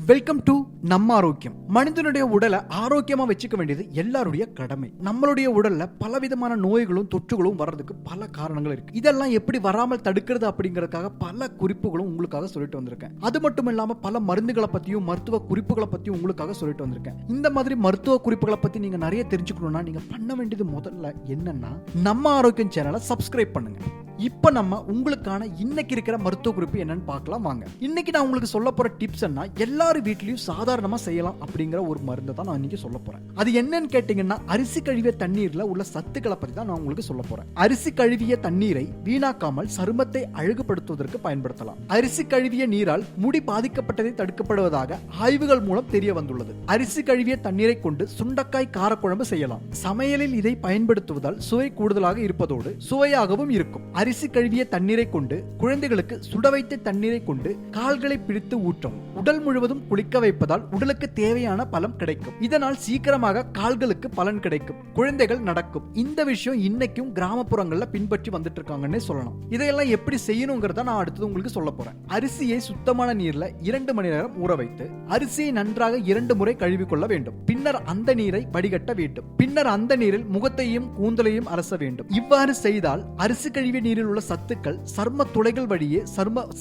Welcome to நம்ம ஆரோக்கியம். மனிதனுடைய உடலை ஆரோக்கியமா வச்சுக்க வேண்டியது எல்லாருடைய கடமை. நம்மளுடைய உடல்ல பலவிதமான நோய்களும் தொற்றுகளும் வர்றதுக்கு பல காரணங்கள் இருக்கு. இதெல்லாம் எப்படி வராமல் தடுக்கிறது அப்படிங்கறதுக்காக பல குறிப்புகளும் உங்களுக்காக சொல்லிட்டு வந்திருக்கேன். அது மட்டும் இல்லாம பல மருந்துகளை பத்தியும் மருத்துவ குறிப்புகளை பத்தியும் உங்களுக்காக சொல்லிட்டு வந்திருக்கேன். இந்த மாதிரி மருத்துவ குறிப்புகளை பத்தி நீங்க நிறைய தெரிஞ்சுக்கணும்னா நீங்க பண்ண வேண்டியது முதல்ல என்னன்னா நம்ம ஆரோக்கியம் சேனலை சப்ஸ்கிரைப் பண்ணுங்க. இப்ப நம்ம உங்களுக்கான இன்னைக்கு இருக்கிற மருத்துவ குறிப்பு என்னன்னு பார்க்கலாம் வாங்க. இன்னைக்கு நான் உங்களுக்கு சொல்ல போற டிப்ஸ் என்ன, எல்லாரும் வீட்லயும் சாதாரணமா செய்யலாம் அப்படிங்கிற ஒரு மருந்து தான் நான் இன்னைக்கு சொல்ல போறேன். அது என்னன்னு கேட்டீங்கன்னா, அரிசி கழுவிய தண்ணீர்ல உள்ள சத்துக்களை பத்தி தான் நான் உங்களுக்கு சொல்ல போறேன். அரிசி கழுவிய தண்ணீரை வீணாக்காமல் சருமத்தை அழகுபடுத்துவதற்கு பயன்படுத்தலாம். அரிசி கழுவிய நீரால் முடி பாதிக்கப்பட்டதை தடுக்கப்படுவதாக ஆய்வுகள் மூலம் தெரிய வந்துள்ளது. அரிசி கழுவிய தண்ணீரை கொண்டு சுண்டக்காய் காரக்குழம்பு செய்யலாம். சமையலில் இதை பயன்படுத்துவதால் சுவை கூடுதலாக இருப்பதோடு சுவையாகவும் இருக்கும். அரிசி கழுவிய தண்ணீரை கொண்டு குழந்தைகளுக்கு சுட வைத்த தண்ணீரை கொண்டு கால்களை பிடித்து ஊற்றவும். உடல் முழுவதும் குளிக்க வைப்பதால் உடலுக்கு தேவையான பலம் கிடைக்கும். இதனால் சீக்கிரமாக கால்களுக்கு பலன் கிடைக்கும். குழந்தைகள் நடக்கும். இந்த விஷயம் இன்னைக்கும் கிராமப்புறங்கள்ல பின்பற்றி வந்துட்டு இருக்காங்கன்னு சொல்லலாம். இதையெல்லாம் எப்படி செய்யணுங்கிறத நான் அடுத்தது உங்களுக்கு சொல்ல போறேன். அரிசியை சுத்தமான நீர்ல 2 மணி நேரம் ஊற வைத்து அரிசியை நன்றாக 2 முறை கழுவி கொள்ள வேண்டும். பின்னர் அந்த நீரை வடிகட்ட வேண்டும். பின்னர் அந்த நீரில் முகத்தையும் கூந்தலையும் அரச வேண்டும். இவ்வாறு செய்தால் அரிசி கழுவிய நீரில் உள்ள சத்துக்கள் சர்ம துளைகள் வழியே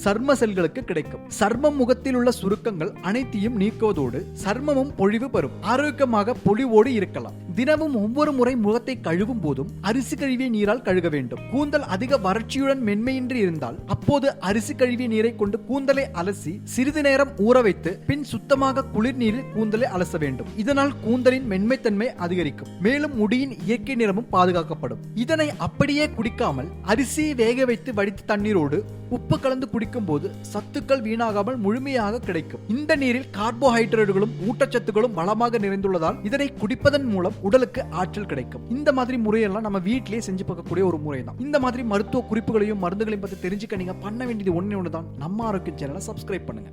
சர்ம செல்களுக்கு கிடைக்கும். சர்மம் முகத்தில் உள்ள சுருக்கங்கள் அனைத்தையும் நீக்குவதோடு சர்மமும் பொழிவு பெறும். ஆரோக்கியமாக பொலிவோடு இருக்கலாம். தினமும் ஒவ்வொரு முறை முகத்தை கழுவும் போதும் அரிசி கழுவிய நீரால் கழுக வேண்டும். கூந்தல் அதிக வறட்சியுடன் மென்மையின்றி இருந்தால் அப்போது அரிசி கழுவிய நீரை கொண்டு கூந்தலை அலசி சிறிது நேரம் ஊற வைத்து பின் சுத்தமாக குளிர் நீரில் கூந்தலை அலச வேண்டும். இதனால் கூந்தலின் மென்மைத்தன்மை அதிகரிக்கும். மேலும் முடியின் இயற்கை நிறமும் பாதுகாக்கப்படும். இதனை அப்படியே குடிக்காமல் அரிசியை வேக வைத்து வடித்த தண்ணீரோடு உப்பு கலந்து குடிக்கும் போது சத்துக்கள் வீணாகாமல் முழுமையாக கிடைக்கும். இந்த நீரில் கார்போஹைட்ரேட்டுகளும் ஊட்டச்சத்துக்களும் வளமாக நிறைந்துள்ளதால் இதனை குடிப்பதன் மூலம் உடலுக்கு ஆற்றல் கிடைக்கும். இந்த மாதிரி முறையெல்லாம் நம்ம வீட்டிலேயே செஞ்சு பார்க்கக்கூடிய ஒரு முறை தான். இந்த மாதிரி மருத்துவ குறிப்புகளையும் மருந்துகளையும் பத்தி தெரிஞ்சுக்க நீங்க பண்ண வேண்டியது ஒண்ணு தான், நம்ம ஆரோக்கியம் சேனலை சப்ஸ்கிரைப் பண்ணுங்க.